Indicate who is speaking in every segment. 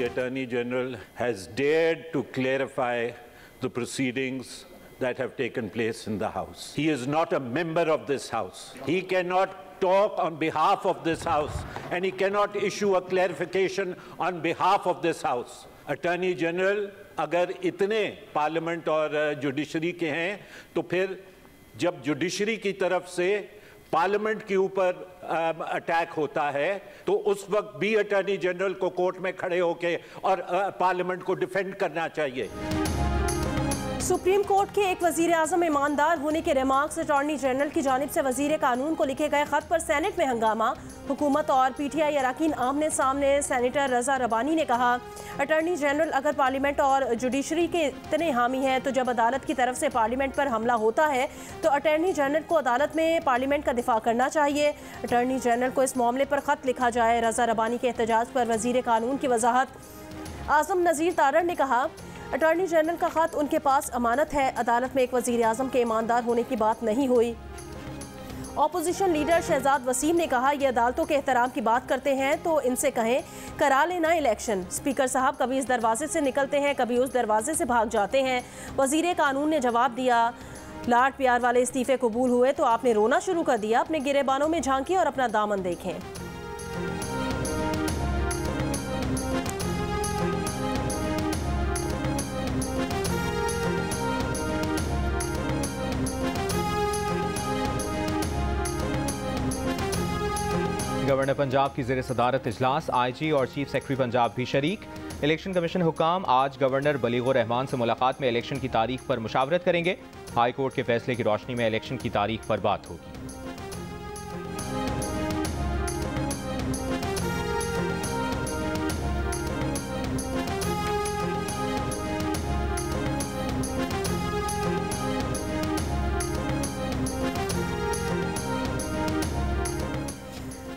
Speaker 1: Attorney General has dared to clarify the proceedings that have taken place in the House. He is not a member of this House. He cannot talk on behalf of this House, and he cannot issue a clarification on behalf of this House. Attorney General अगर इतने parliament और judiciary के हैं तो फिर जब judiciary की तरफ से पार्लियामेंट के ऊपर अटैक होता है तो उस वक्त भी अटॉर्नी जनरल को कोर्ट में खड़े होके और पार्लियामेंट को डिफेंड करना चाहिए।
Speaker 2: सुप्रीम कोर्ट के एक वजीर आजम ईमानदार होने के रिमार्क्स अटॉर्नी जनरल की जानिब से वजीर कानून को लिखे गए खत पर सेनेट में हंगामा। हुकूमत और पीटीआई अरकान आमने सामने। सेनेटर रजा रबानी ने कहा, अटॉर्नी जनरल अगर पार्लियामेंट और जुडिशरी के इतने हामी हैं तो जब अदालत की तरफ से पार्लियामेंट पर हमला होता है तो अटॉर्नी जनरल को अदालत में पार्लियामेंट का दिफा करना चाहिए। अटॉर्नी जनरल को इस मामले पर खत लिखा जाए। रजा रबानी के एहतजाज पर वजीर कानून की वजाहत। आजम नज़ीर तारड़ ने कहा, अटॉर्नी जनरल का खत उनके पास अमानत है, अदालत में एक वजीर आजम के ईमानदार होने की बात नहीं हुई। ऑपोजिशन लीडर शहजाद वसीम ने कहा, ये अदालतों के एहतराम की बात करते हैं तो इनसे कहें करा लेना इलेक्शन। स्पीकर साहब कभी इस दरवाजे से निकलते हैं, कभी उस दरवाजे से भाग जाते हैं। वजीर कानून ने जवाब दिया, लाड प्यार वाले इस्तीफे कबूल हुए तो आपने रोना शुरू कर दिया। अपने गिरेबानों में झांकिए और अपना दामन देखें।
Speaker 3: गवर्नर पंजाब की ज़ेर सदारत इजलास, आईजी और चीफ सेक्रेटरी पंजाब भी शरीक। इलेक्शन कमीशन हुकाम आज गवर्नर बलीगुर रहमान से मुलाकात में इलेक्शन की तारीख पर मुशावरत करेंगे। हाई कोर्ट के फैसले की रोशनी में इलेक्शन की तारीख पर बात होगी।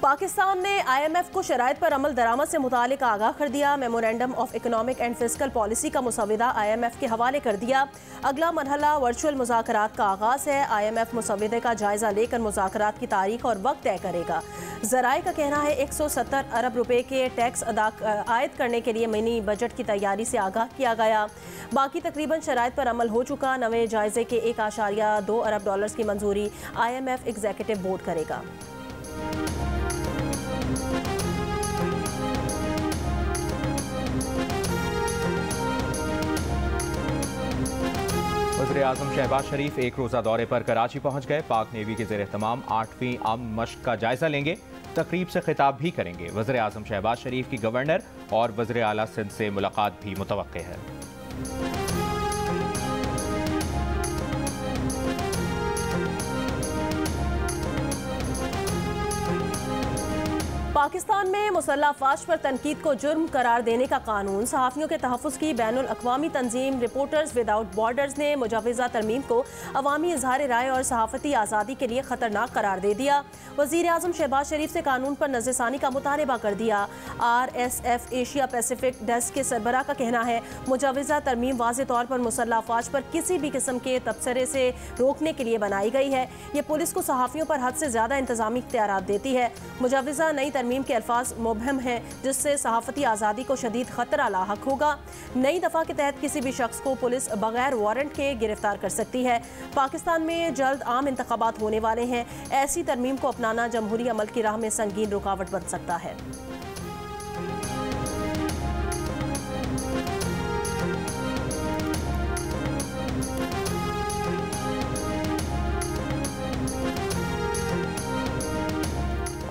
Speaker 2: पाकिस्तान ने IMF को शराइत पर अमल दरामद से मुतालिक आगाह कर दिया। Memorandum of economic and fiscal policy का मुसविदा IMF के हवाले कर दिया। अगला मरहला वर्चुअल मुज़ाकरात का आगाज़ है। IMF मुसविदे का जायज़ा लेकर मुज़ाकरात की तारीख और वक्त तय करेगा। ज़राए का कहना है 170 अरब रुपए के टैक्स आयद करने के लिए मिनी बजट की तैयारी से आगाह किया गया। बाकी तकरीबन शराइत पर अमल हो चुका। नवे जायज़े के 1.2 अरब डॉलर्स की मंजूरी IMF एग्जीक्यूटिव बोर्ड करेगा।
Speaker 3: वज़ीर आज़म शहबाज शरीफ एक रोज़ा दौरे पर कराची पहुँच गए। पाक नेवी के ज़ेर एहतमाम 8वीं आर्म्ड मश्क का जायज़ा लेंगे। तकरीब से खिताब भी करेंगे। वज़ीर आज़म शहबाज शरीफ की गवर्नर और वज़ीर आला सिंध से मुलाकात भी मुतवक्के है।
Speaker 2: पाकिस्तान में मुसल्लह अफवाज पर तनकीद को जुर्म करार देने का कानून। सहाफ़ियों के तहफ़्फ़ुज़ की बैनुल अक़वामी तंजीम रिपोर्टर्स विदाउट बॉर्डर्स ने मुजवज़ा तरमीम को अवामी इज़हार राय और सहाफ़ती आज़ादी के लिए ख़तरनाक करार दे दिया। वज़ीर आज़म शहबाज शरीफ से कानून पर नज़रसानी का मुतालबा कर दिया। RSF एशिया पैसिफिक डेस्क के सरबराह का कहना है, मुजवज़ा तरमीम वाज़ेह तौर पर मुसल्लह अफवाज पर किसी भी किस्म के तबसरे से रोकने के लिए बनाई गई है। ये पुलिस को सहाफ़ियों पर हद से ज़्यादा इंतज़ामी इख्तियारात देती है। मुजवज़ा नई तरमीम के अल्फाज मुबहम हैं, जिससे सहाफ़ती आज़ादी को शदीद ख़तरा लाहक होगा। नई दफ़ा के तहत किसी भी शख्स को पुलिस बगैर वारंट के गिरफ्तार कर सकती है। पाकिस्तान में जल्द आम इंतखाबात होने वाले हैं। ऐसी तरमीम को अपनाना जमहूरी अमल की राह में संगीन रुकावट बन सकता है।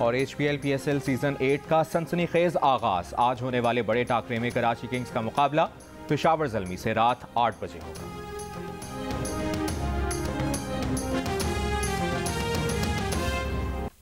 Speaker 3: और HPL PSL सीजन 8 का सनसनीखेज आगाज। आज होने वाले बड़े टाकरे में कराची किंग्स का मुकाबला पेशावर ज़ल्मी से रात 8 बजे होगा।